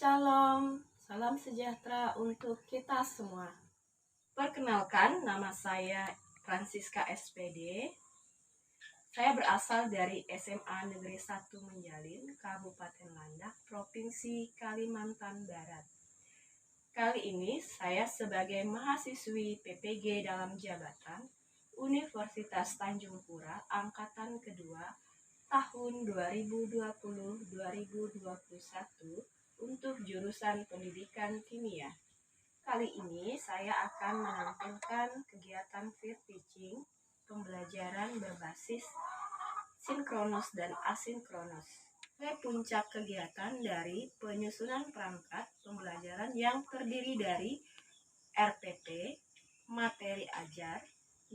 Shalom, salam sejahtera untuk kita semua. Perkenalkan, nama saya Francisca SPD. Saya berasal dari SMA Negeri 1 Menjalin, Kabupaten Landak, Provinsi Kalimantan Barat. Kali ini saya sebagai mahasiswi PPG dalam jabatan Universitas Tanjung Pura Angkatan Kedua tahun 2020-2021 untuk jurusan pendidikan kimia. Kali ini saya akan menampilkan kegiatan peer teaching, pembelajaran berbasis sinkronus dan asinkronus. Puncak kegiatan dari penyusunan perangkat pembelajaran yang terdiri dari RPP, materi ajar,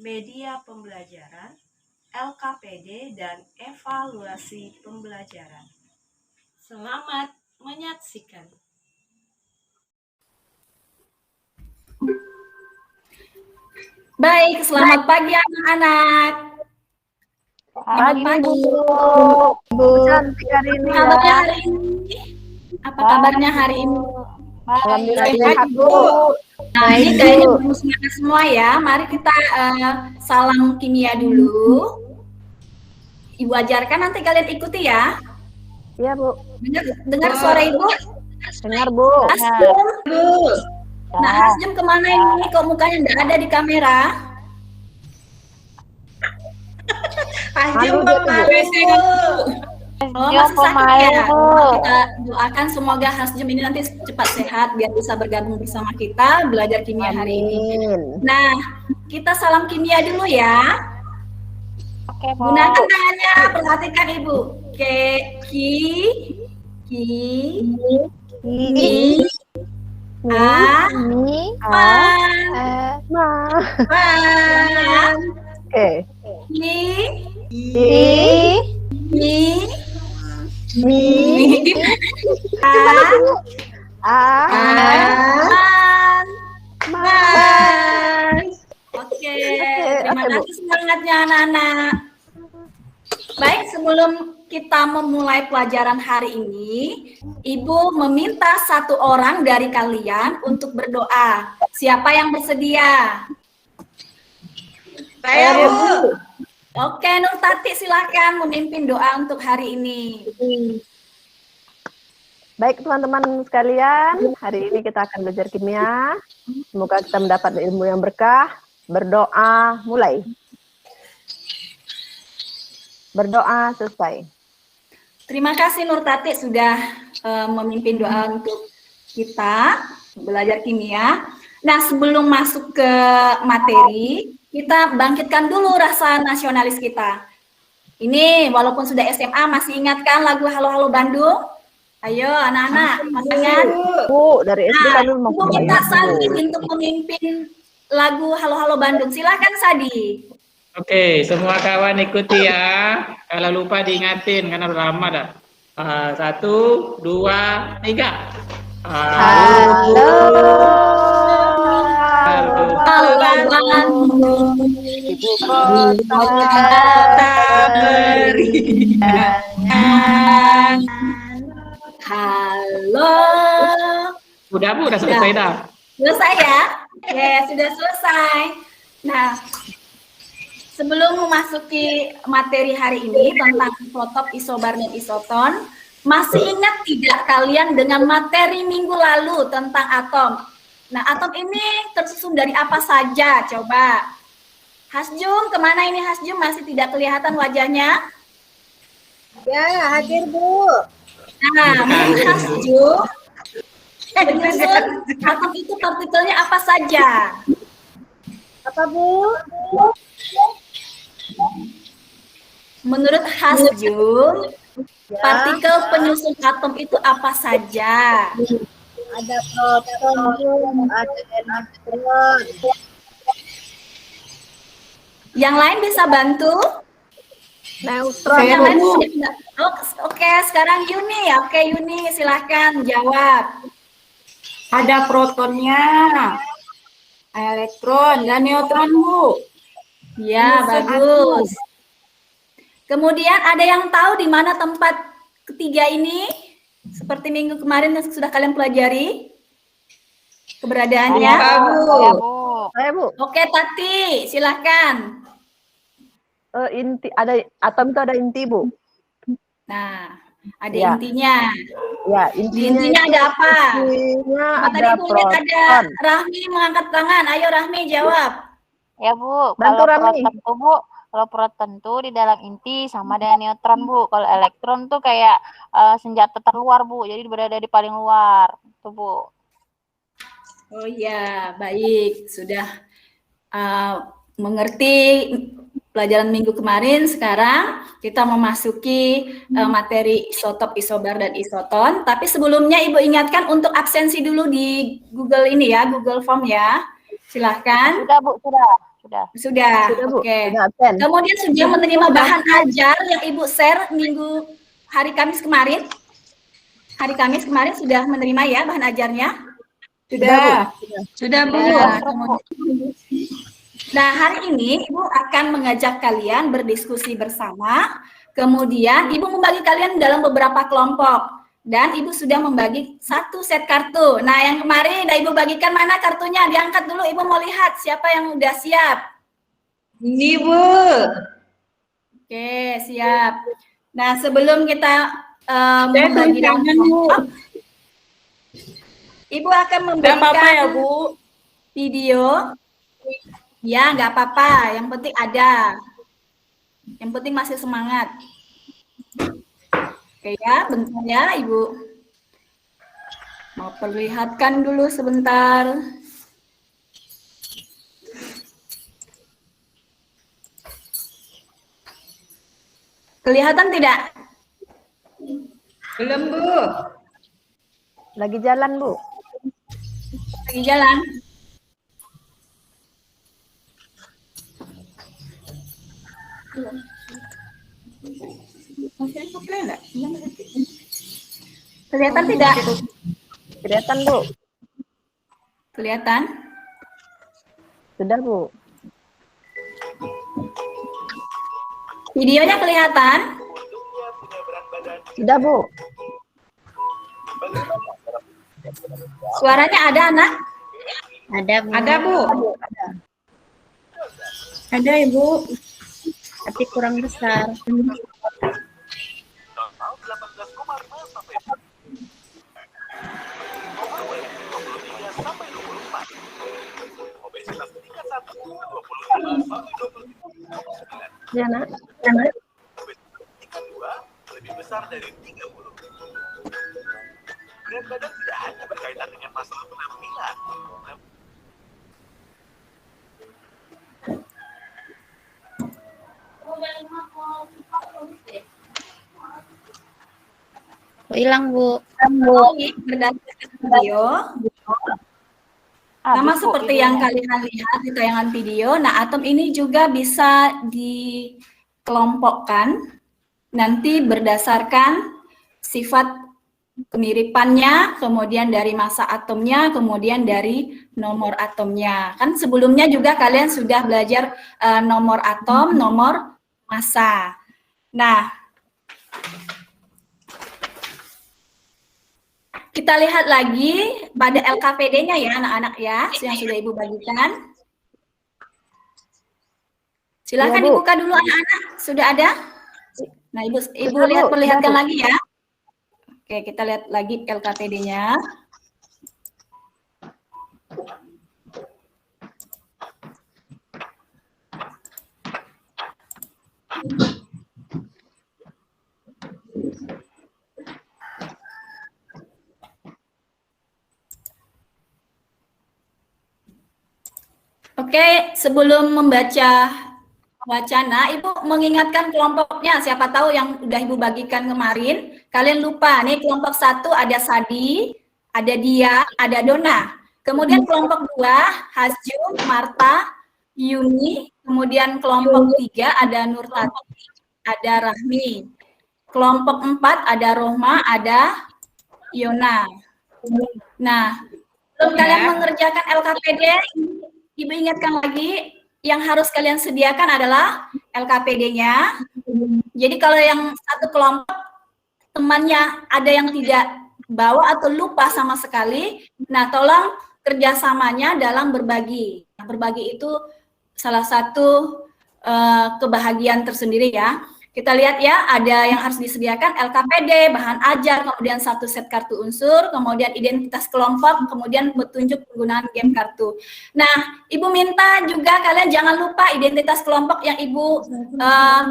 media pembelajaran, LKPD, dan evaluasi pembelajaran. Selamat menyaksikan. Baik, selamat pagi anak-anak. Selamat pagi, Bu. Cantik hari ini Kabarnya hari ini? Apa kabarnya hari ini? Alhamdulillah Sehat, sehat, Bu. Nah, ini kayaknya belum semangat semua ya. Mari kita salam kimia dulu. Ibu ajarkan, nanti kalian ikuti ya. Iya, Bu. Dengar suara Ibu? Dengar, Bu. Hasjum. Nah, Hasjum kemana ini? Kok mukanya nggak ada di kamera? Hasjum Oh, masih sakit ya? Kita doakan semoga Hasjum ini nanti cepat sehat biar bisa bergabung bersama kita belajar kimia hari ini. Nah, kita salam kimia dulu ya. Oke, Bu. Gunakan tangannya, perhatikan Ibu. Ki, A, man, Oke. Oke, terima kasih semangatnya anak-anak. Baik, sebelum kita memulai pelajaran hari ini, Ibu meminta satu orang dari kalian untuk berdoa. Siapa yang bersedia? Saya, Bu. Oke, Nur Tati silakan memimpin doa untuk hari ini. Baik, teman-teman sekalian, hari ini kita akan belajar kimia. Semoga kita mendapat ilmu yang berkah. Berdoa, mulai. Berdoa, selesai. Terima kasih Nur Tati sudah memimpin doa untuk kita belajar kimia. Nah, sebelum masuk ke materi, kita bangkitkan dulu rasa nasionalis kita. Ini walaupun sudah SMA masih ingatkan lagu Halo Halo Bandung? Ayo anak-anak, masih ingat? Bu, dari SD kami mau Ibu minta Sadi untuk memimpin lagu Halo Halo Bandung. Silakan Sadi. Oke, semua kawan ikuti ya. Kalau lupa diingatin karena udah lama dah. 1, 2, 3. Halo. Halo Bandung, Ibu kota berikan. Halo. Udah Bu, udah selesai dah. Selesai ya? Oke, sudah selesai. Nah, sebelum memasuki materi hari ini tentang isotop, isobar, dan isoton, masih ingat tidak kalian dengan materi minggu lalu tentang atom? Nah, atom ini tersusun dari apa saja? Coba. Hasjum, kemana ini Hasjum? Masih tidak kelihatan wajahnya? Ya, hadir Bu. Nah, menurut Hasjum, penyusun atom itu partikelnya apa saja? Apa Bu? Menurut Hasjum, partikel penyusun atom itu apa saja? Ada proton, ada elektron. Yang lain bisa bantu? neutron. Yang lain bisa. Oke, sekarang Yuni. Oke, Yuni, silahkan jawab. Ada protonnya, elektron, dan neutron, Bu. Ya, bagus. Kemudian ada yang tahu di mana tempat ketiga ini? Seperti minggu kemarin yang sudah kalian pelajari keberadaannya. Ya, Bu. Saya Bu, Oke, Tati, silakan. inti ada atom itu ada inti Bu. Nah, ada Ya. intinya. Ya, Di intinya intinya ada apa? intinya Oh, tadi ada Ibu lihat ada proton. Rahmi mengangkat tangan. Ayo Rahmi jawab. Ya Bu, Bantu kalau Rami. proton tuh Bu, kalau proton tuh di dalam inti sama dengan neutron Bu. Kalau elektron tuh kayak senjata terluar Bu, jadi berada di paling luar. Tuh Bu. Oh iya, baik. Sudah mengerti pelajaran minggu kemarin. Sekarang kita memasuki materi isotop, isobar, dan isoton. Tapi sebelumnya Ibu ingatkan untuk absensi dulu di Google ini ya, Google Form ya. Silahkan. Sudah Bu, sudah. Sudah, Sudah Bu, oke. sudah absen. Kemudian sudah menerima bahan ajar yang Ibu share minggu hari Kamis kemarin. Hari Kamis kemarin sudah menerima ya bahan ajarnya? Sudah. Sudah, Bu. Ya, nah, hari ini Ibu akan mengajak kalian berdiskusi bersama. Kemudian Ibu membagi kalian dalam beberapa kelompok. Dan Ibu sudah membagi 1 set kartu. Nah, yang kemarin Ibu bagikan mana kartunya? Diangkat dulu, Ibu mau lihat siapa yang udah siap. Ini, Bu. Oke, siap. Nah, sebelum kita Saya membagi dalam tunjangan, Bu. kelompok, Ibu akan Nggak apa-apa memberikan ya, Bu? video. Ya, nggak apa-apa. Yang penting ada. Yang penting masih semangat. Oke ya, bentar ya Ibu. Mau perlihatkan dulu sebentar. Kelihatan tidak? Belum, Bu. Lagi jalan Bu. Lagi jalan. Kelihatan tidak? Kelihatan Bu. Kelihatan? Sudah Bu. Videonya kelihatan? Sudah Bu. Suaranya ada, Anak? Ada Bu. Ada, Bu. Ada Ibu. Tapi kurang besar. Ya Nak. Lebih besar dari 30. Berat badan tidak hanya berkaitan dengan masalah penampilan. Hilang Bu. Berdasarkan video. Sama seperti yang kalian lihat di tayangan video, nah atom ini juga bisa dikelompokkan nanti berdasarkan sifat kemiripannya, kemudian dari massa atomnya, kemudian dari nomor atomnya. Kan sebelumnya juga kalian sudah belajar nomor atom, nomor massa. Nah, kita lihat lagi pada LKPD-nya ya anak-anak ya, yang sudah Ibu bagikan. Silakan Ya, Bu. dibuka dulu anak-anak, sudah ada? Nah, Ibu Sudah, lihat Bu. perlihatkan Sudah, Bu. lagi ya. Oke, kita lihat lagi LKPD-nya. Oke, sebelum membaca wacana, Ibu mengingatkan kelompoknya. Siapa tahu yang udah Ibu bagikan kemarin, kalian lupa. Nih kelompok 1 ada Sadi, ada Dia, ada Dona. Kemudian kelompok 2, Hasjum, Marta, Yuni. Kemudian kelompok 3 ada Nurtati, ada Rahmi. Kelompok 4 ada Rohma, ada Yona. Nah, sebelum kalian mengerjakan LKPD, Ibu ingatkan lagi, yang harus kalian sediakan adalah LKPD-nya. Jadi kalau yang satu kelompok, temannya ada yang tidak bawa atau lupa sama sekali, nah tolong kerjasamanya dalam berbagi. Berbagi itu salah satu kebahagiaan tersendiri ya. Kita lihat ya, ada yang harus disediakan LKPD, bahan ajar, kemudian 1 set kartu unsur, kemudian identitas kelompok, kemudian petunjuk penggunaan game kartu. Nah, Ibu minta juga kalian jangan lupa identitas kelompok yang Ibu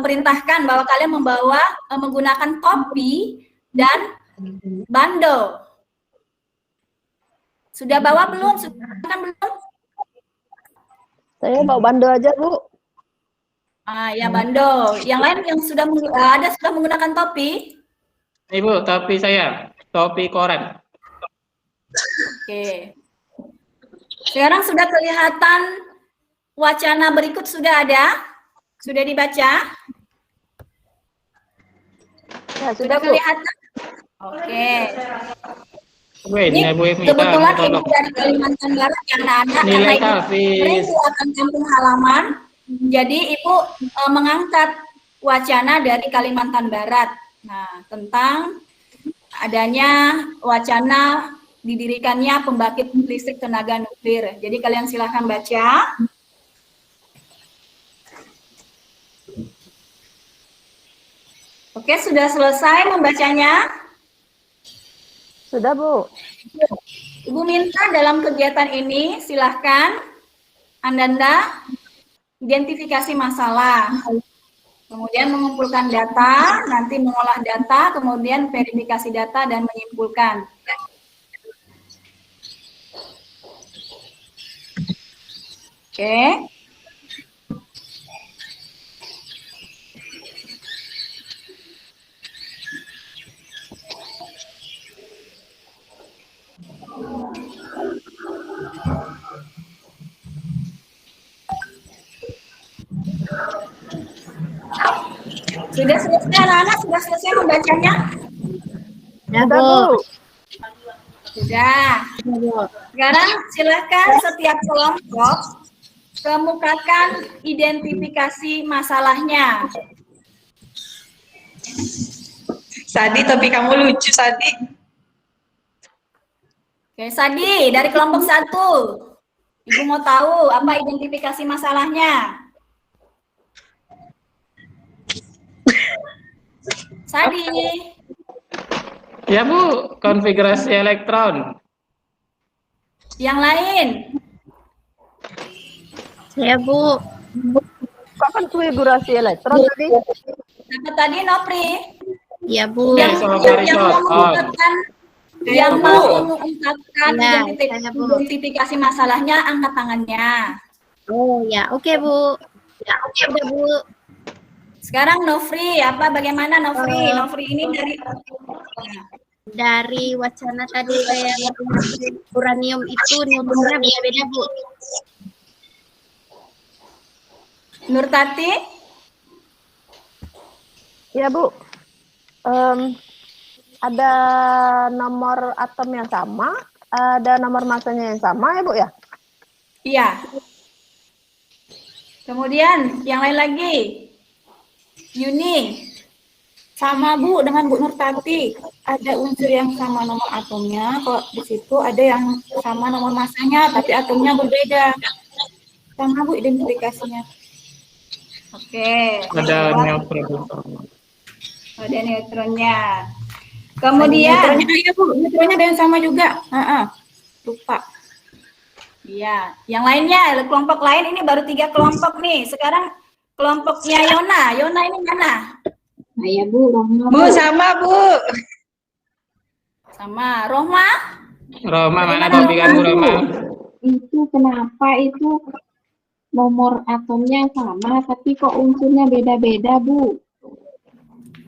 perintahkan bahwa kalian membawa menggunakan topi dan bando. Sudah bawa belum? Sudah kan belum? Saya bawa bando aja, Bu. Ya bando. Yang lain yang sudah sudah menggunakan topi? Ibu, topi saya, topi koran. Oke. Sekarang sudah kelihatan wacana berikut sudah ada? Sudah dibaca? Ya, Sudah Bu. kelihatan? Oke. Ini Ibu Kebetulan Ibu dari Kalimantan Barat ya anak-anak, karena nilai Ibu Hafiz. rindu akan kampung halaman. Jadi Ibu mengangkat wacana dari Kalimantan Barat. Nah, tentang adanya wacana didirikannya pembangkit listrik tenaga nuklir. Jadi kalian silahkan baca. Oke, sudah selesai membacanya? Sudah, Bu. Ibu minta dalam kegiatan ini silahkan Anda identifikasi masalah, kemudian mengumpulkan data, nanti mengolah data, kemudian verifikasi data dan menyimpulkan. Oke. Sudah selesai anak-anak, sudah selesai membacanya? Ya, Sudah, Bu. Bu. Sudah. Sekarang silakan setiap kelompok kemukakan identifikasi masalahnya. Sadi, tapi kamu lucu, Sadi. Oke, Sadi dari kelompok 1. Ibu mau tahu apa identifikasi masalahnya? Sadi. Ya Bu, konfigurasi elektron. Yang lain? Saya, Bu. Kapan konfigurasi elektron tadi? Apa tadi, Nopri? Ya, Bu. Yang mau mengungkapkan Ya, saya, Bu. identifikasi masalahnya, angkat tangannya. Oh, ya. Oke, Bu. Ya, oke, udah, Bu. Sekarang Nofri, bagaimana Nofri? Nofri ini Dari wacana tadi kayak uranium itu neutronnya beda-beda, Bu. Nurtati? Ya, Bu. Ada nomor atom yang sama, ada nomor masanya yang sama ya, Bu ya? Iya. Kemudian yang lain lagi? Yuni? Sama Bu dengan Bu Nurtati, ada unsur yang sama nomor atomnya, kok di situ ada yang sama nomor masanya, tapi atomnya berbeda. Sama Bu identifikasinya. Oke. Ada neutron. Ada neutronnya. Kemudian, Neutronnya, Bu, neutronnya ada yang sama juga. Lupa. iya. Yang lainnya, kelompok lain ini baru 3 kelompok nih. Sekarang kelompoknya Yona. Yona ini mana? Nah, ya, Bu. Bu, sama, Bu. Sama. Rohma? Roma, mana topi kamu, Roma? Itu kenapa itu nomor atomnya sama, tapi kok unsurnya beda-beda, Bu?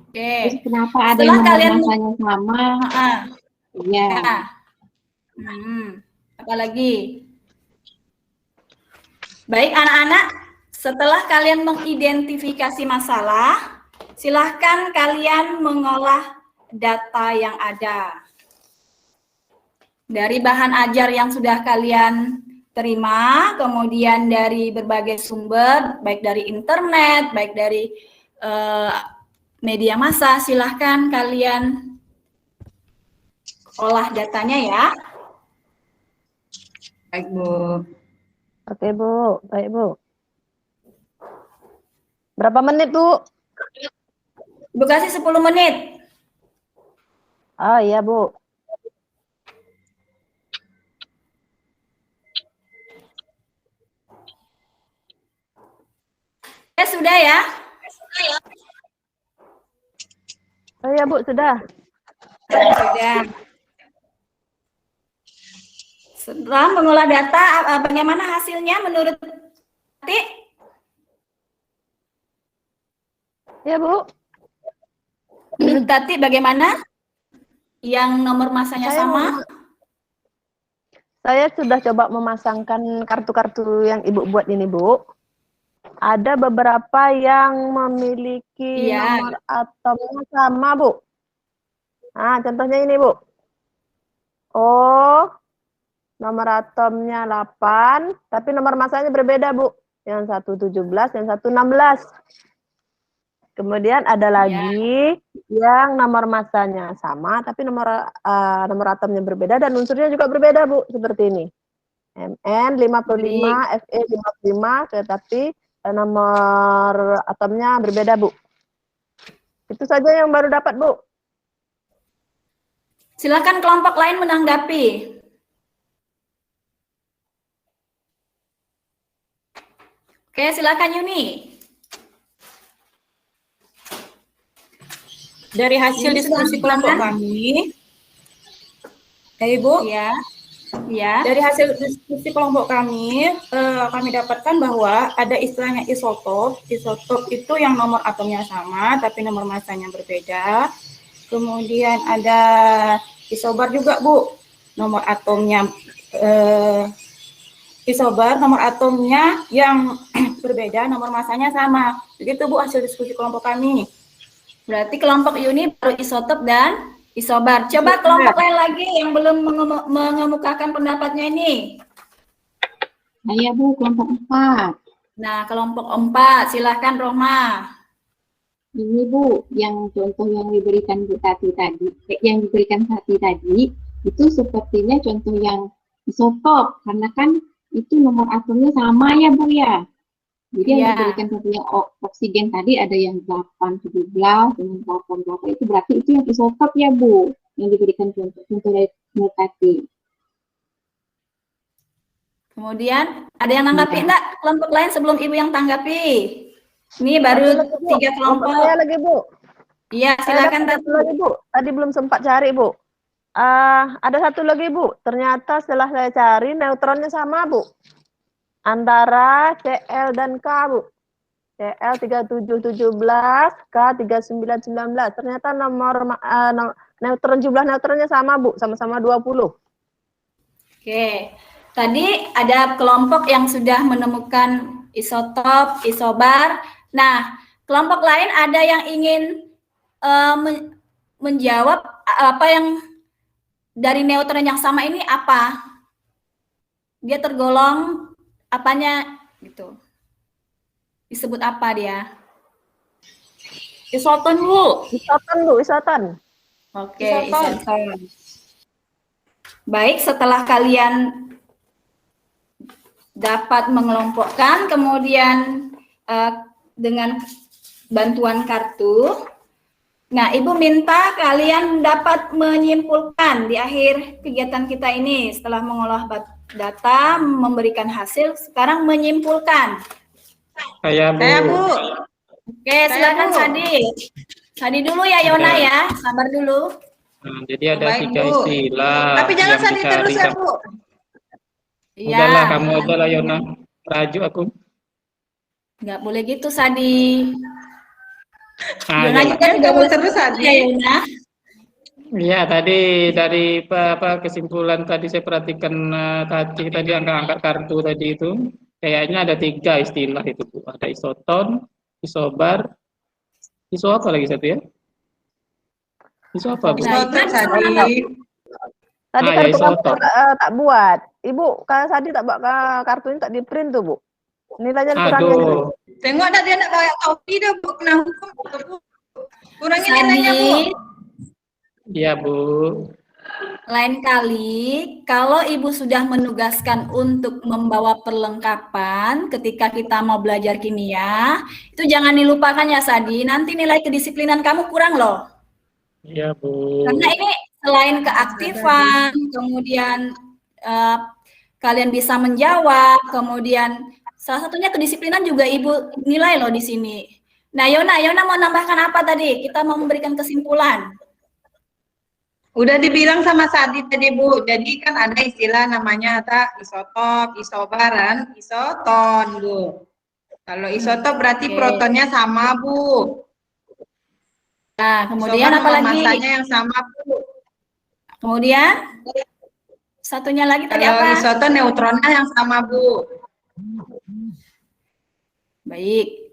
Oke. Terus kenapa ada Setelah yang nomor kalian- masanya sama? Iya. Nah. Apa lagi? Baik anak-anak, setelah kalian mengidentifikasi masalah, silahkan kalian mengolah data yang ada. Dari bahan ajar yang sudah kalian terima, kemudian dari berbagai sumber, baik dari internet, baik dari media massa. Silahkan kalian olah datanya ya. Baik, Bu. Oke, Bu. Baik, Bu. Berapa menit, Bu? Ibu kasih 10 menit. Oh, iya, Bu. Sudah ya? Oh, iya, Bu, sudah. Sudah. Setelah mengolah data, bagaimana hasilnya menurut Tati? Iya, Bu. Menurut Tati bagaimana? Yang nomor masanya sama? Saya sudah coba memasangkan kartu-kartu yang Ibu buat ini, Bu. Ada beberapa yang memiliki nomor atomnya sama, Bu. Nah, contohnya ini, Bu. Oh, nomor atomnya 8, tapi nomor masanya berbeda, Bu. Yang satu 17, yang satu 16. Kemudian ada lagi yang nomor masanya sama, tapi nomor atomnya berbeda dan unsurnya juga berbeda, Bu. Seperti ini. Mn 55, Fe 55, tetapi nomor atomnya berbeda, Bu. Itu saja yang baru dapat, Bu. Silakan kelompok lain menanggapi. Oke, silakan Yuni. Dari hasil diskusi kelompok kami, Ibu, Ya. dari hasil diskusi kelompok kami dapatkan bahwa ada istilahnya isotop. Isotop itu yang nomor atomnya sama, tapi nomor masanya berbeda. Kemudian ada isobar juga, Bu. Nomor atomnya isobar, nomor atomnya yang berbeda, nomor masanya sama. Begitu, Bu, hasil diskusi kelompok kami. Berarti kelompok Yuni baru isotop dan isobar. Coba kelompok lain lagi yang belum mengemukakan pendapatnya ini. Saya, Bu, kelompok 4. Nah, kelompok 4, silahkan Roma. Ini, Bu, yang contoh yang diberikan Bu Tati tadi, yang diberikan Tati tadi, itu sepertinya contoh yang isotop, karena kan itu nomor atomnya sama ya, Bu, ya. Jadi yang diberikan contohnya oksigen tadi ada yang 8, 17, dengan 8, 8, itu berarti itu yang isotop ya, Bu, yang diberikan contoh dari Bu Tati. Kemudian, ada yang nanggapi enggak kelompok lain sebelum Ibu yang tanggapi? Ini baru 3 kelompok. Saya lagi, Bu. Iya, silakan Tati. Lagi, Bu. Tadi belum sempat cari, Bu. Ada satu lagi, Bu. Ternyata setelah saya cari, neutronnya sama, Bu. Antara Cl dan K, Bu. Cl 3717, K 3919. Ternyata neutron, jumlah neutronnya sama, Bu. Sama-sama 20. Oke. Tadi ada kelompok yang sudah menemukan isotop, isobar. Nah, kelompok lain ada yang ingin menjawab apa yang dari neutron yang sama ini apa? Dia tergolong apanya gitu? Disebut apa dia? Isoton, Bu. Isoton, Bu, isoton. Oke, isoton. Baik, setelah kalian dapat mengelompokkan, kemudian dengan bantuan kartu, nah Ibu minta kalian dapat menyimpulkan di akhir kegiatan kita ini setelah mengolah data, memberikan hasil, sekarang menyimpulkan. Saya, Bu. Saya, Bu. Oke, silakan Sadi. Sadi dulu ya, Yona ya, sabar dulu. Nah, jadi ada Baik, 3 Bu. istilah. Tapi jangan yang Sadi terus ya, Bu. Iya. Udahlah, kamu aja lah, Yona. Raju aku. Nggak boleh gitu, Sadi. Yona Iyalah. juga tidak boleh terus, Sadi. Ya, Yona. Iya, tadi dari kesimpulan tadi saya perhatikan tadi angkat kartu tadi itu kayaknya ada 3 istilah itu, Bu. Ada isoton, isobar, iso apa lagi satu ya? Iso apa, Bu? Isoton, Sadi. Tadi ya, kartu isoton. tak buat. Ibu, kalau tadi tak buat kartunya tak di print tuh, Bu. Nilainya dikurangin. Aduh. Tengok dah dia nak kayak topi dah, Bu. Kena hukum, Bu. Kurangin nilainya, Bu. Iya, Bu. Lain kali, kalau Ibu sudah menugaskan untuk membawa perlengkapan ketika kita mau belajar kimia, itu jangan dilupakan ya, Sadi. Nanti nilai kedisiplinan kamu kurang loh. Iya, Bu. Karena ini selain keaktifan, kemudian kalian bisa menjawab, kemudian salah satunya kedisiplinan juga Ibu nilai loh di sini. Nah, Yona mau nambahkan apa tadi? Kita mau memberikan kesimpulan. Udah dibilang sama Sadi tadi, Bu. Jadi kan ada istilah namanya isotop, isobaran, isoton, Bu. Kalau isotop berarti Oke. protonnya sama, Bu. Nah, kemudian Isobar apa lagi? masanya yang sama, Bu. Kemudian satunya lagi tadi Kalau apa? isoton neutronnya yang sama, Bu. Baik.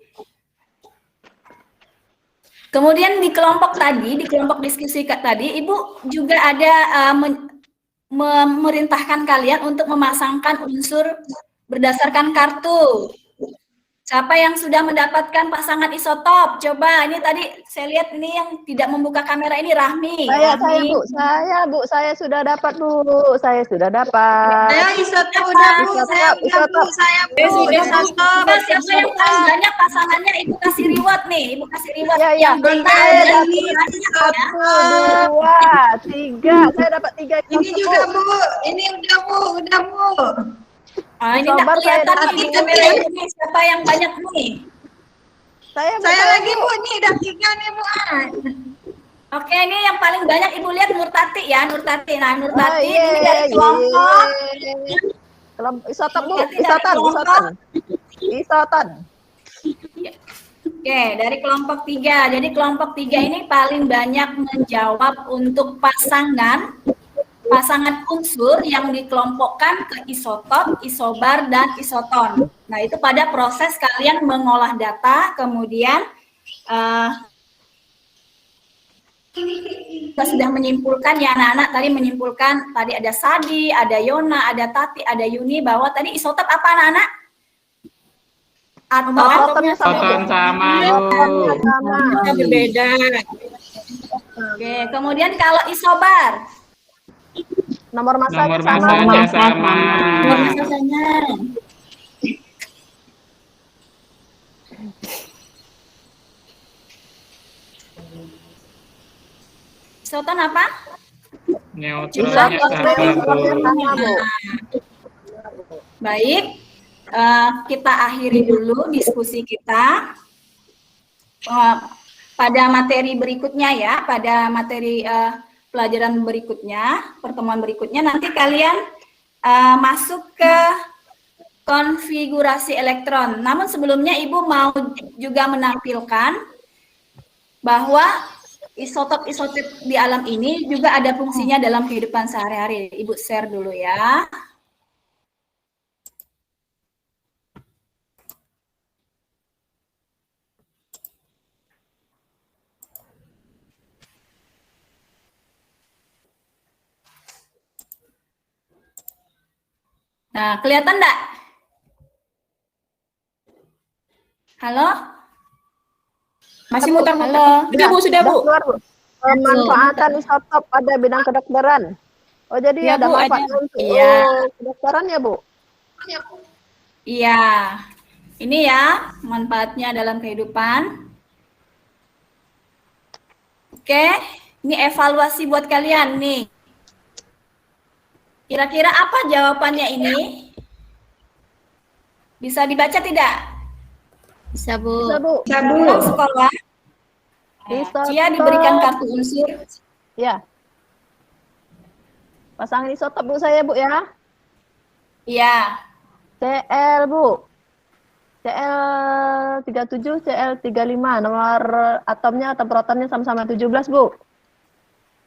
Kemudian di kelompok tadi, di kelompok diskusi tadi, Ibu juga ada memerintahkan kalian untuk memasangkan unsur berdasarkan kartu. Siapa yang sudah mendapatkan pasangan isotop? Coba, ini tadi saya lihat ini yang tidak membuka kamera ini Rahmi. Saya sudah dapat, Bu. Saya sudah dapat. Saya isotop udah, Bu. Saya udah, Bu. Saya, Bu. Isotop. Coba siapa yang paling banyak pasangannya Ibu kasih reward nih, Ibu kasih reward Ya, ya. yang Bunda, benar. ini Satu, dua, tiga. Saya dapat 3 Ini juga, Bu. Ini udah, Bu. Udah, Bu. Ini tak Isobar saya kelihatan dapat di tiga. kamera ini siapa yang banyak nih. Saya lagi, Bu. Ini udah 3 nih, Bu. Oke, ini yang paling banyak Ibu lihat Nurtati ya, Nurtati. Nah, Nurtati iya, ini dari kelompok. Kelompok isotop, Bu. Nurtati dari kelompok. Isoton. Oke, dari kelompok 3. Jadi kelompok 3 ini paling banyak menjawab untuk pasangan unsur yang dikelompokkan ke isotop, isobar, dan isoton. Nah, itu pada proses kalian mengolah data, kemudian kita sudah menyimpulkan ya anak-anak tadi menyimpulkan tadi ada Sadi, ada Yona, ada Tati, ada Yuni bahwa tadi isotop apa anak-anak? Atomnya Isoton sama, Bu. Kita berbeda. Oke, kemudian kalau isobar, Nomor masanya Nomor sama. masanya sama. nomor masanya. Isoton apa? Neutronnya sama, Bu. Baik, kita akhiri dulu diskusi kita pada materi berikutnya ya, pada materi pelajaran berikutnya, pertemuan berikutnya nanti kalian masuk ke konfigurasi elektron. Namun sebelumnya Ibu mau juga menampilkan bahwa isotop-isotop di alam ini juga ada fungsinya dalam kehidupan sehari-hari. Ibu share dulu ya. Nah, kelihatan enggak? Halo? Masih muter-muter. Halo? Sudah, Bu, sudah, Bu. Keluar, Bu. Pemanfaatan isotop pada bidang kedokteran. Oh, jadi Ya, ada Bu, ada. manfaatnya untuk Iya. kedokteran ya, Bu? Iya. Ini ya manfaatnya dalam kehidupan. Oke, ini evaluasi buat kalian nih. Kira-kira apa jawabannya ini? Bisa dibaca tidak? Bisa, Bu. Bisa, Bu. Bisa, Bu. Pulang sekolah. Isotop. Cia diberikan kartu unsur. Ya. Pasangin isotop, Bu, saya, Bu, ya. Iya. Cl, Bu. Cl37, Cl35. Nomor atomnya atau protonnya sama-sama 17, Bu.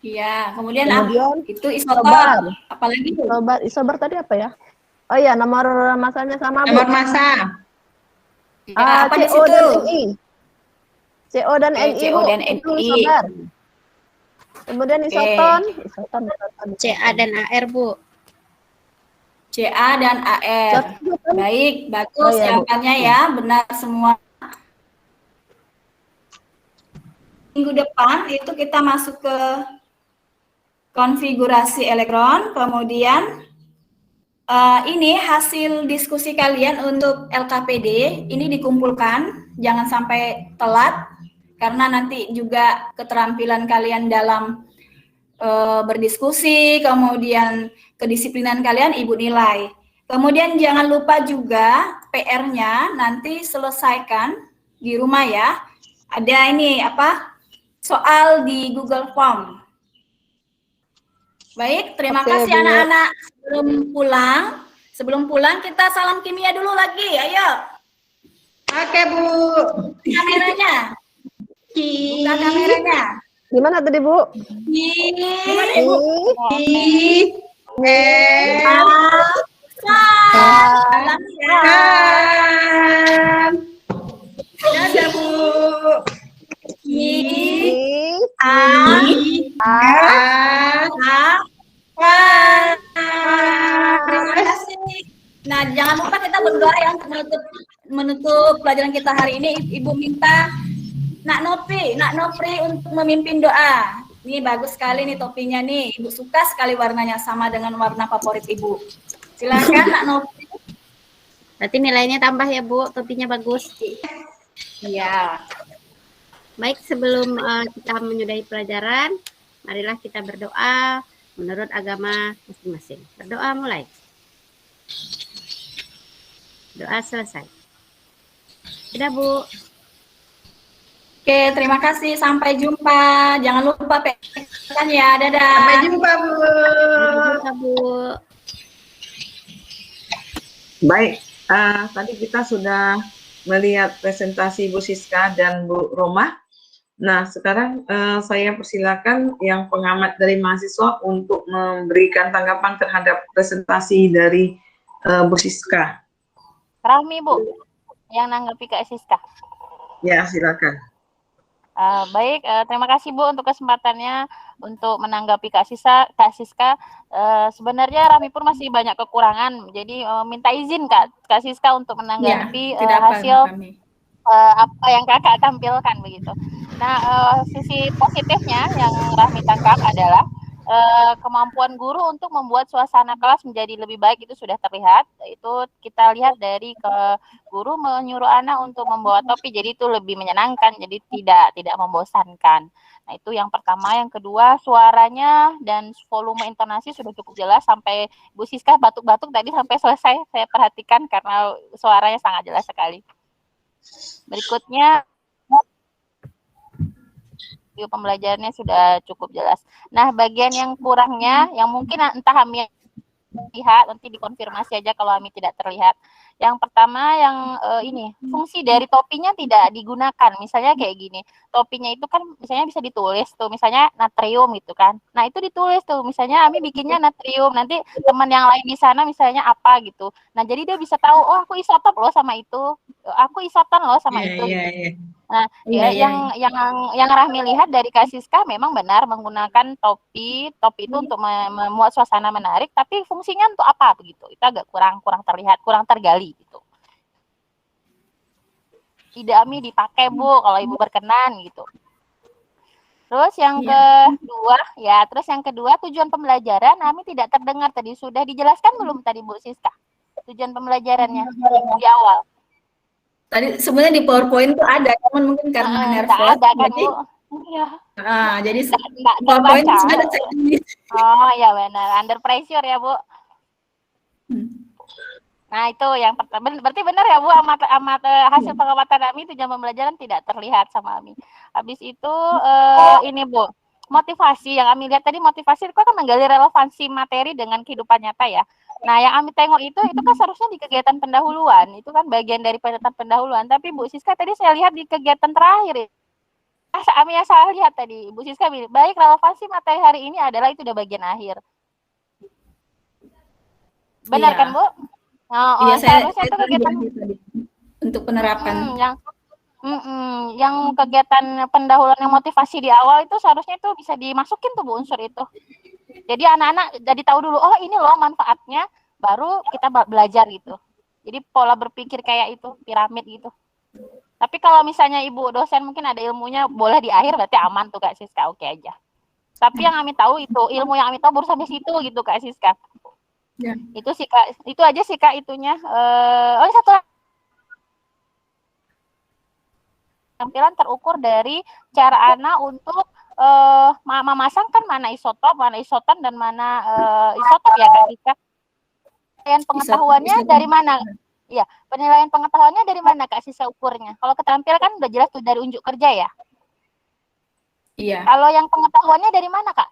Iya. Kemudian, Kemudian itu isotop. isobar. Apalagi? Isobar tadi apa ya? Oh iya, nomor masanya sama, Bu. Nomor masa. Apa di CO situ? dan Ni. CO dan Oke, Ni, CO Bu. dan Itu Ni. isobar. Kemudian isoton. Isoton. CA dan AR, Bu. Ca dan AR. Baik, bagus Oh, iya, Bu. jawabannya ya, benar semua. minggu depan itu kita masuk ke konfigurasi elektron, kemudian ini hasil diskusi kalian untuk LKPD ini dikumpulkan, jangan sampai telat karena nanti juga keterampilan kalian dalam berdiskusi, kemudian kedisiplinan kalian Ibu nilai. Kemudian jangan lupa juga PR-nya nanti selesaikan di rumah ya. Ada ini soal di Google Form. Baik, terima kasih anak-anak. Sebelum pulang kita salam kimia dulu lagi. Ayo. Oke, Bu. Kameranya. Buka kameranya. Gimana tadi, Bu? Gimana, Ibu? Salam ya. Dadah, Bu. Terima kasih. Nah, jangan lupa kita berdoa ya untuk menutup pelajaran kita hari ini. Ibu minta Nak Nopri untuk memimpin doa. Ini bagus sekali nih topinya nih. Ibu suka sekali warnanya, sama dengan warna favorit Ibu. Silakan Nak Nopri. Berarti nilainya tambah ya Bu, topinya bagus. Iya. Baik, sebelum kita menyudahi pelajaran, marilah kita berdoa menurut agama masing-masing. Berdoa mulai. Doa selesai. Sudah, Bu. Oke, terima kasih. Sampai jumpa. Jangan lupa pekan ya. Dadah. Sampai jumpa, Bu. Sampai jumpa, Bu. Baik, tadi kita sudah melihat presentasi Bu Siska dan Bu Roma. Nah, sekarang saya persilakan yang pengamat dari mahasiswa untuk memberikan tanggapan terhadap presentasi dari Bu Siska. Rahmi, Bu, yang nanggapi Kak Siska. Ya, silakan. Baik, terima kasih Bu untuk kesempatannya untuk menanggapi Kak Siska. Sebenarnya Rahmi pun masih banyak kekurangan, jadi minta izin Kak Siska untuk menanggapi hasil apa yang Kakak tampilkan begitu. Nah, sisi positifnya yang Rahmi tangkap adalah kemampuan guru untuk membuat suasana kelas menjadi lebih baik itu sudah terlihat. Itu kita lihat dari guru menyuruh anak untuk membawa topi, jadi itu lebih menyenangkan, jadi tidak membosankan. Nah, itu yang pertama. Yang kedua, suaranya dan volume intonasi sudah cukup jelas, sampai Bu Siska batuk-batuk tadi sampai selesai saya perhatikan karena suaranya sangat jelas sekali. Berikutnya, video pembelajarannya sudah cukup jelas. Nah, bagian yang kurangnya, yang mungkin entah Ami lihat, nanti dikonfirmasi aja kalau Ami tidak terlihat. Yang pertama yang ini, fungsi dari topinya tidak digunakan. Misalnya kayak gini, topinya itu kan misalnya bisa ditulis tuh, misalnya natrium gitu kan. Nah, itu ditulis tuh, misalnya Ami bikinnya natrium, nanti teman yang lain di sana misalnya apa gitu. Nah, jadi dia bisa tahu, oh aku isotop loh sama itu, aku isoton loh sama itu. Nah, yang Rahmi lihat dari Kak Siska memang benar menggunakan topi itu untuk membuat suasana menarik, tapi fungsinya untuk apa begitu? Itu agak kurang terlihat, kurang tergali gitu. Tidak Ami dipakai Bu kalau Ibu berkenan gitu. Terus yang kedua tujuan pembelajaran Ami tidak terdengar tadi, sudah dijelaskan belum tadi Bu Siska? Tujuan pembelajarannya di awal. Tadi sebenarnya di PowerPoint itu ada, namun mungkin karena nervous. Ada kan, jadi, Bu? Iya. Jadi nggak PowerPoint baca. sudah checklist. Oh ya benar, under pressure ya Bu. Nah itu yang pertama, berarti benar ya Bu, amat hasil pengamatan Ami tujuan pembelajaran tidak terlihat sama Ami. Habis itu ini Bu, motivasi yang Ami lihat tadi, motivasi itu kan menggali relevansi materi dengan kehidupan nyata ya. Nah, yang Ami tengok itu kan seharusnya di kegiatan pendahuluan, itu kan bagian dari kegiatan pendahuluan. Tapi Bu Siska tadi saya lihat di kegiatan terakhir. Ami yang salah lihat tadi, Bu Siska bilang, baik relevansi materi hari ini adalah itu udah bagian akhir. Benar kan Bu? Iya, seharusnya itu kegiatan untuk penerapan. Yang kegiatan pendahuluan yang motivasi di awal itu seharusnya itu bisa dimasukin tuh Bu unsur itu. Jadi anak-anak jadi tahu dulu, oh ini loh manfaatnya, baru kita belajar gitu. Jadi pola berpikir kayak itu, piramid gitu. Tapi kalau misalnya Ibu dosen mungkin ada ilmunya boleh di akhir berarti aman tuh Kak Siska, oke aja. Tapi yang Ami tahu itu ilmu yang Ami tahu baru sampai situ gitu Kak Siska. Ya. Itu sih Kak, itu aja sih Kak itunya. Oh satu tampilan terukur dari cara Ana untuk memasang kan mana isotop, mana isoton dan mana isotop ya Kak Siska. Penilaian pengetahuannya dari mana? Iya, penilaian pengetahuannya dari mana Kak Sisa ukurnya? Kalau keterampilan kan udah jelas tuh dari unjuk kerja ya. Iya. Kalau yang pengetahuannya dari mana Kak?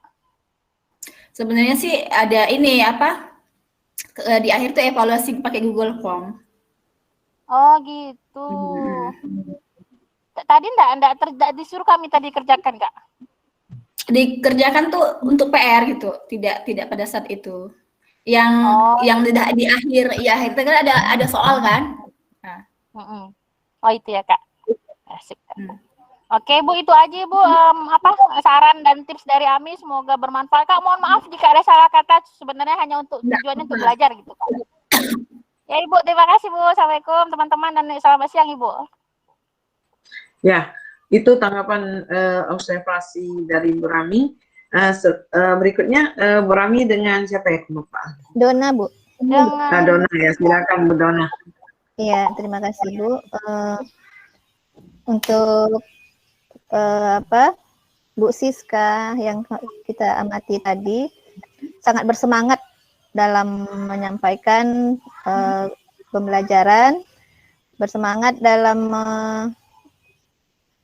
Sebenarnya sih ada ini apa? Di akhir tuh evaluasi pakai Google Form. Oh gitu. Tadi enggak disuruh kami tadi kerjakan Kak? Dikerjakan tuh untuk PR gitu, tidak pada saat itu. Yang di akhir itu kan ada soal kan? Nah. Oh itu ya Kak. Asik. Oke Bu, itu aja Bu saran dan tips dari Ami, semoga bermanfaat. Kak, mohon maaf jika ada salah kata, sebenarnya hanya untuk tujuannya untuk belajar gitu Kak. Ya Ibu, terima kasih Bu. Assalamualaikum teman-teman dan selamat siang Ibu. Ya, itu tanggapan observasi dari Bu Rami. Berikutnya Bu Rami dengan siapa ya Pak? Dona Bu. Dona ya, silakan Bu Dona. Iya, terima kasih Bu. Untuk Bu Siska yang kita amati tadi sangat bersemangat dalam menyampaikan pembelajaran, bersemangat dalam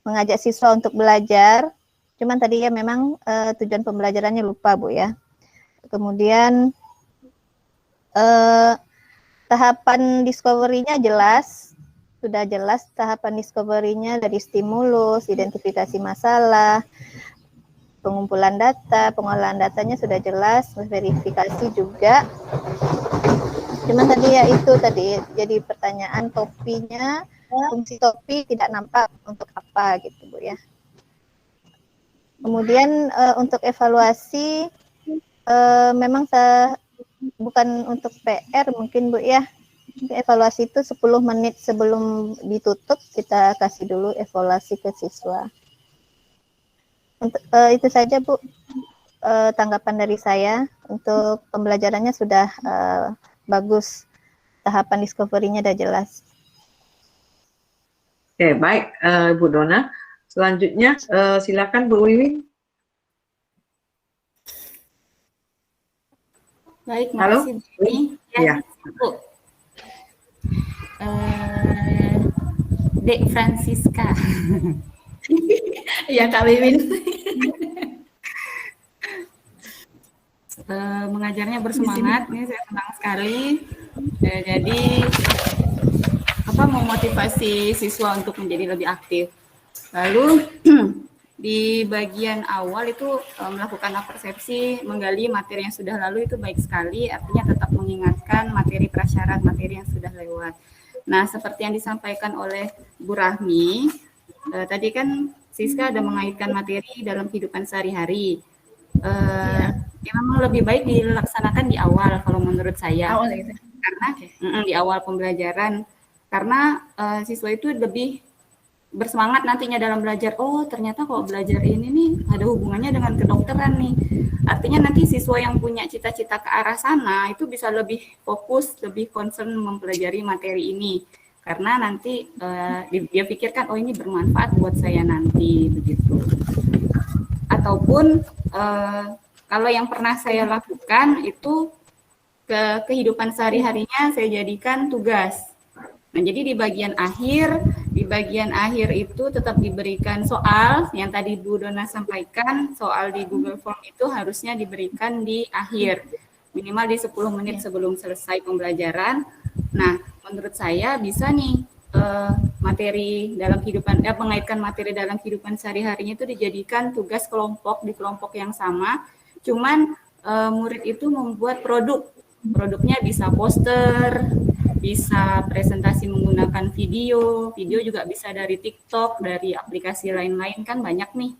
mengajak siswa untuk belajar. Cuman tadi ya memang tujuan pembelajarannya lupa Bu ya. Kemudian tahapan discovery-nya jelas, sudah jelas tahapan discovery-nya dari stimulus, identifikasi masalah, pengumpulan data, pengolahan datanya sudah jelas, verifikasi juga. Cuman tadi ya itu tadi jadi pertanyaan topinya, fungsi topi tidak nampak untuk apa gitu Bu ya. Kemudian untuk evaluasi memang bukan untuk PR mungkin Bu ya. Evaluasi itu 10 menit sebelum ditutup kita kasih dulu evaluasi ke siswa. Untuk, itu saja Bu tanggapan dari saya. Untuk pembelajarannya sudah bagus, tahapan discovery-nya sudah jelas. Oke, baik Bu Dona. Selanjutnya silakan Bu Wiwin. Baik, halo. makasih Bu. Ya. Bu. Dek Francisca. Iya Kak Wiwin. Mengajarnya bersemangat, ini saya senang sekali. Jadi memotivasi siswa untuk menjadi lebih aktif. Lalu di bagian awal itu melakukan persepsi, menggali materi yang sudah lalu itu baik sekali, artinya tetap mengingatkan materi prasyarat, materi yang sudah lewat. Nah, seperti yang disampaikan oleh Bu Rahmi, tadi kan Siska ada mengaitkan materi dalam kehidupan sehari-hari. Ya memang lebih baik dilaksanakan di awal kalau menurut saya. Karena di awal pembelajaran, karena siswa itu lebih bersemangat nantinya dalam belajar. Oh, ternyata kalau belajar ini nih ada hubungannya dengan kedokteran nih. Artinya nanti siswa yang punya cita-cita ke arah sana itu bisa lebih fokus, lebih concern mempelajari materi ini. Karena nanti dia pikirkan, oh ini bermanfaat buat saya nanti, begitu. Ataupun kalau yang pernah saya lakukan itu kehidupan sehari-harinya saya jadikan tugas. Nah, jadi di bagian akhir itu tetap diberikan soal yang tadi Bu Dona sampaikan, soal di Google Form itu harusnya diberikan di akhir, minimal di 10 menit sebelum selesai pembelajaran. Nah, menurut saya bisa nih materi dalam kehidupan, mengaitkan materi dalam kehidupan sehari-harinya itu dijadikan tugas kelompok di kelompok yang sama, cuman murid itu membuat produknya bisa poster, bisa presentasi menggunakan video juga bisa dari TikTok, dari aplikasi lain-lain kan banyak nih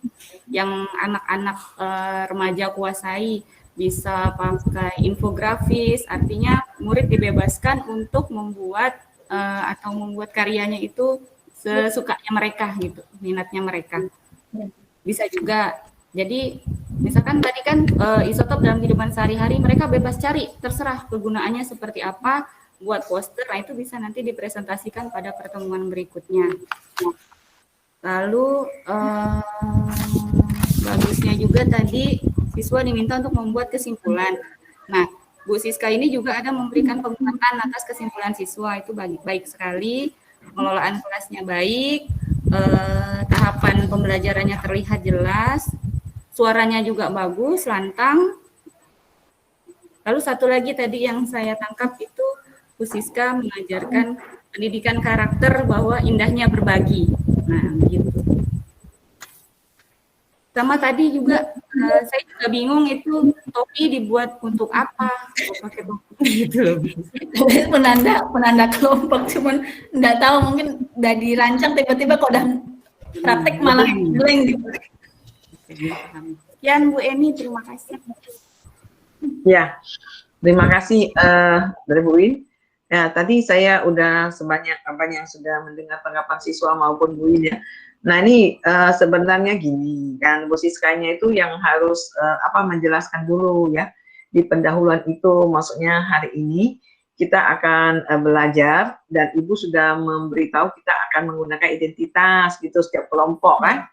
yang anak-anak remaja kuasai, bisa pakai infografis, artinya murid dibebaskan untuk membuat atau membuat karyanya itu sesukanya mereka gitu, minatnya mereka. Bisa juga. Jadi misalkan tadi kan isotop dalam kehidupan sehari-hari mereka bebas cari, terserah kegunaannya seperti apa, buat poster. Nah itu bisa nanti dipresentasikan pada pertemuan berikutnya. Lalu bagusnya juga tadi siswa diminta untuk membuat kesimpulan. Nah, Bu Siska ini juga ada memberikan penguatan atas kesimpulan siswa, itu baik sekali, pengelolaan kelasnya baik, tahapan pembelajarannya terlihat jelas, suaranya juga bagus, lantang. Lalu satu lagi tadi yang saya tangkap itu Bu Siska mengajarkan pendidikan karakter bahwa indahnya berbagi. Nah, gitu. Sama tadi juga saya juga bingung itu topi dibuat untuk apa? Pakai topi gitu loh. penanda kelompok, cuman nggak tahu, mungkin udah dirancang tiba-tiba kok udah praktek malah blank gitu. Sekian Bu Eni, terima kasih. Ya, terima kasih dari Bu Win. Ya, tadi saya udah sebanyak yang sudah mendengar tanggapan siswa maupun Bu Win ya. Nah ini sebenarnya gini kan, Bu Siskanya itu yang harus menjelaskan dulu ya di pendahuluan itu, maksudnya hari ini kita akan belajar dan Ibu sudah memberitahu kita akan menggunakan identitas gitu setiap kelompok kan.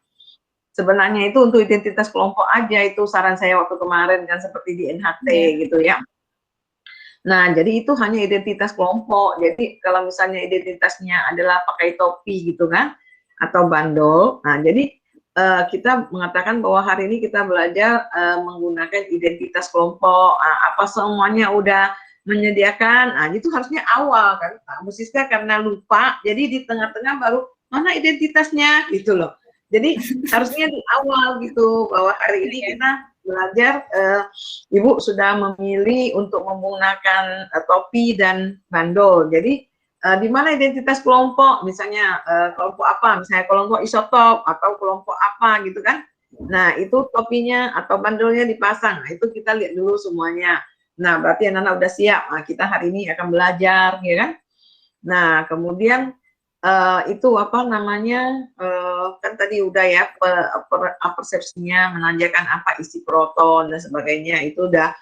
Sebenarnya itu untuk identitas kelompok aja, itu saran saya waktu kemarin kan seperti di NHT gitu ya. Nah, jadi itu hanya identitas kelompok. Jadi kalau misalnya identitasnya adalah pakai topi gitu kan, atau bandol. Nah, jadi kita mengatakan bahwa hari ini kita belajar menggunakan identitas kelompok. Apa semuanya udah menyediakan? Nah, itu harusnya awal kan. Bu Siska karena lupa, jadi di tengah-tengah baru mana identitasnya gitu loh. Jadi harusnya di awal gitu, bahwa hari ini kita belajar, Ibu sudah memilih untuk menggunakan topi dan bandol. Jadi di mana identitas kelompok, misalnya kelompok apa, misalnya kelompok isotop atau kelompok apa gitu kan. Nah itu topinya atau bandolnya dipasang, nah, itu kita lihat dulu semuanya. Nah berarti anak-anak udah siap, nah, kita hari ini akan belajar ya kan. Nah kemudian itu kan tadi udah ya persepsinya menanyakan apa isi proton dan sebagainya, itu udah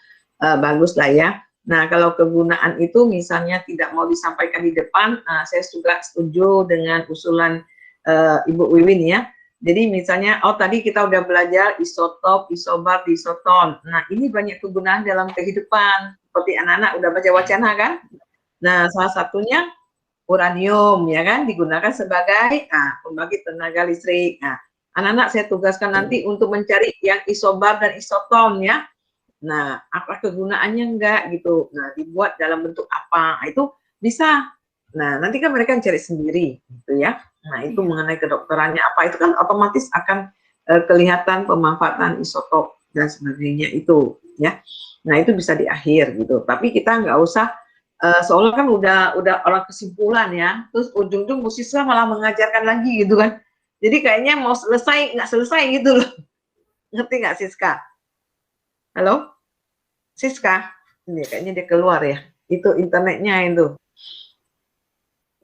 bagus lah ya. Nah, kalau kegunaan itu misalnya tidak mau disampaikan di depan, saya juga setuju dengan usulan Ibu Wiwin ya. Jadi misalnya, tadi kita udah belajar isotop, isobar, diisoton. Nah, ini banyak kegunaan dalam kehidupan. Seperti anak-anak udah baca wacana kan? Nah, salah satunya uranium ya kan, digunakan sebagai pembagi tenaga listrik. Nah, anak-anak saya tugaskan nanti untuk mencari yang isobar dan isoton ya. Nah, apa kegunaannya enggak gitu. Nah, dibuat dalam bentuk apa? Nah, itu bisa. Nah, nanti kan mereka cari sendiri gitu ya. Nah, itu mengenai kedokterannya apa, itu kan otomatis akan kelihatan pemanfaatan isotop dan sebagainya itu ya. Nah, itu bisa di akhir gitu. Tapi kita nggak usah soalnya kan udah orang kesimpulan ya. Terus ujung-ujung Bu Siska malah mengajarkan lagi gitu kan. Jadi kayaknya mau selesai nggak selesai gitu loh. Ngerti nggak Siska? Halo, Siska, ini kayaknya dia keluar ya. Itu internetnya itu.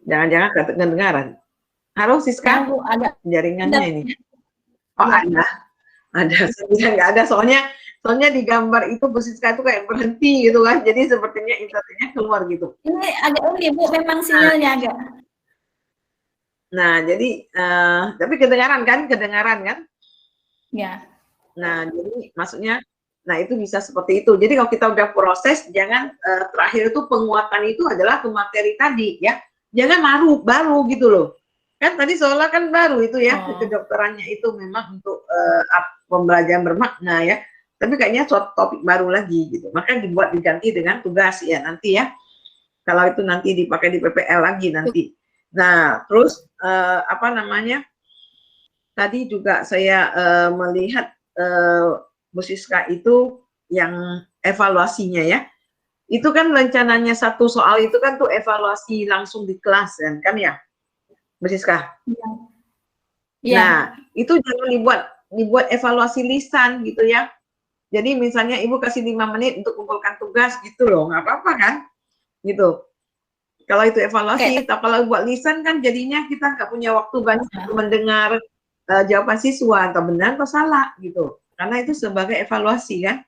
Jangan-jangan kedengaran. Halo Siska, ada jaringannya ini. Oh ada. Sebenarnya nggak ada. Soalnya di gambar itu Bu Siska itu kayak berhenti gitu kan. Jadi sepertinya internetnya keluar gitu. Ini agak unik Bu, memang sinyalnya agak. Nah jadi tapi kedengaran kan? Ya. Nah jadi maksudnya. Nah, itu bisa seperti itu. Jadi kalau kita udah proses, jangan terakhir itu penguatan itu adalah ke materi tadi ya. Jangan baru gitu loh. Kan tadi seolah kan baru itu ya, kedokterannya itu memang untuk pembelajaran bermakna ya. Tapi kayaknya suatu topik baru lagi gitu. Maka diganti dengan tugas ya nanti ya. Kalau itu nanti dipakai di PPL lagi nanti. Nah, terus tadi juga saya melihat Bu Siska itu yang evaluasinya ya, itu kan rencananya satu soal itu kan tuh evaluasi langsung di kelas kan ya, Bu Siska? Iya. Nah itu jangan dibuat evaluasi lisan gitu ya. Jadi misalnya Ibu kasih 5 menit untuk kumpulkan tugas gitu loh, nggak apa-apa kan? Gitu. Kalau itu evaluasi, kalau buat lisan kan jadinya kita nggak punya waktu banyak mendengar jawaban siswa entah benar atau salah gitu. Karena itu sebagai evaluasi kan,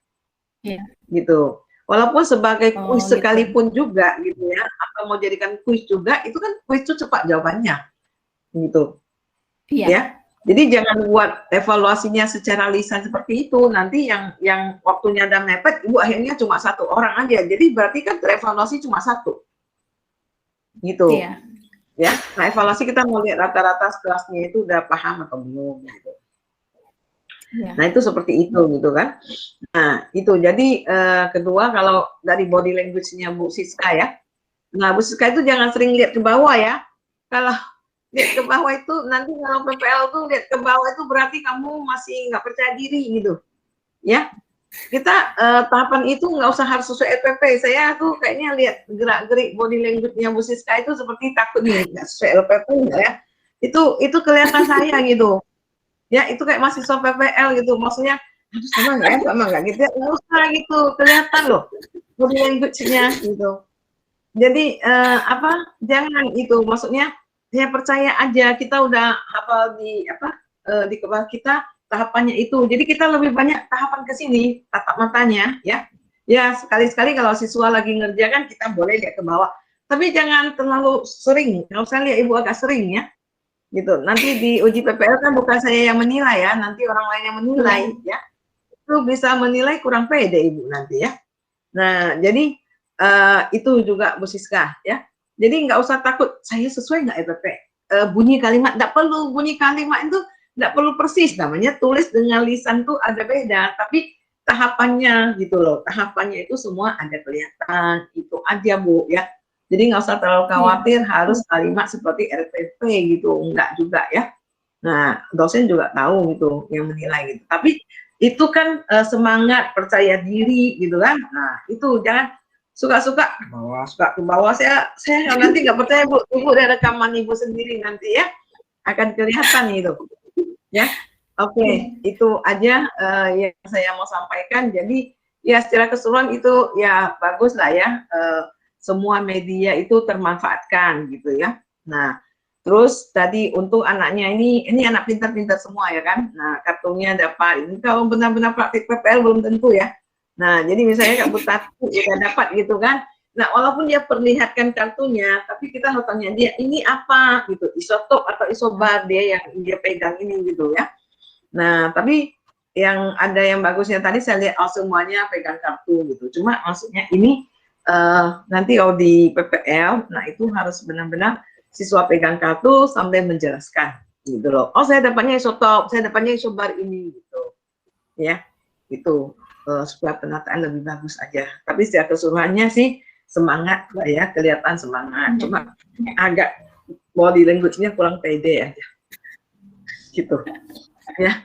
gitu. Walaupun sebagai kuis sekalipun juga gitu ya, atau mau jadikan kuis juga, itu kan kuis itu cepat jawabannya, gitu. Ya. Jadi jangan buat evaluasinya secara lisan seperti itu. Nanti yang waktunya ada mepet, ibu akhirnya cuma 1 orang aja. Jadi berarti kan terevaluasi cuma 1. Gitu. Ya. Nah, evaluasi kita mau lihat rata-rata kelasnya itu udah paham atau belum gitu. Nah, itu seperti itu gitu kan. Nah, itu jadi kedua kalau dari body language-nya Bu Siska ya. Nah, Bu Siska itu jangan sering lihat ke bawah ya. Kalau lihat ke bawah itu nanti kalau PPL tuh lihat ke bawah itu berarti kamu masih nggak percaya diri gitu. Ya. Kita tahapan itu nggak usah harus sesuai LPP. Saya tuh kayaknya lihat gerak-gerik body language-nya Bu Siska itu seperti takut nih nggak sesuai LPP ya. Itu kelihatan saya gitu. Ya, itu kayak mahasiswa PPL gitu. Maksudnya, aduh sama nggak gitu ya. Nggak usah gitu, kelihatan loh body language-nya gitu. Jadi jangan itu, maksudnya ya percaya aja kita udah hafal di kepala kita tahapannya itu. Jadi kita lebih banyak tahapan ke sini, tatap matanya ya. Ya, sekali-sekali kalau siswa lagi ngerjakan kita boleh lihat ke bawah. Tapi jangan terlalu sering. Kalau saya lihat ibu agak sering ya. Gitu. Nanti di uji PPL kan bukan saya yang menilai ya, nanti orang lain yang menilai ya. Itu bisa menilai kurang pede ibu nanti ya. Nah, jadi itu juga Bu Siska ya. Jadi nggak usah takut saya sesuai nggak EPP. Bunyi kalimat nggak perlu, bunyi kalimat itu nggak perlu persis, namanya tulis dengan lisan tuh ada beda, tapi tahapannya gitu loh, tahapannya itu semua ada kelihatan, itu aja Bu ya. Jadi nggak usah terlalu khawatir harus kalimat seperti LPP gitu, enggak juga ya. Nah, dosen juga tahu gitu yang menilai gitu. Tapi itu kan semangat percaya diri gitu kan. Nah, itu jangan suka-suka suka ke bawah. Saya nanti nggak percaya Bu, ibu ada rekaman ibu sendiri nanti ya, akan kelihatan gitu ya. Oke, itu aja yang saya mau sampaikan. Jadi ya secara keseluruhan itu ya bagus lah ya, semua media itu termanfaatkan gitu ya. Nah, terus tadi untuk anaknya ini anak pintar-pintar semua ya kan. Nah, kartunya dapat. Ini kalau benar-benar praktik PPL belum tentu ya. Nah, jadi misalnya Kak Butati udah dapat gitu kan. Nah, walaupun dia perlihatkan kartunya, tapi kita harus tanya dia, ini apa gitu, isotop atau isobar dia yang dia pegang ini gitu ya. Nah, tapi yang ada yang bagusnya tadi saya lihat semuanya pegang kartu gitu. Cuma maksudnya ini nanti kalau di PPL, nah itu harus benar-benar siswa pegang kartu sampai menjelaskan gitu loh. Oh, saya dapatnya isotop, saya dapatnya isobar ini gitu. Ya, itu. Supaya penataan lebih bagus aja. Tapi secara keseluruhannya sih semangat lah ya, kelihatan semangat. Cuma agak body language-nya kurang pede aja. Gitu. Ya.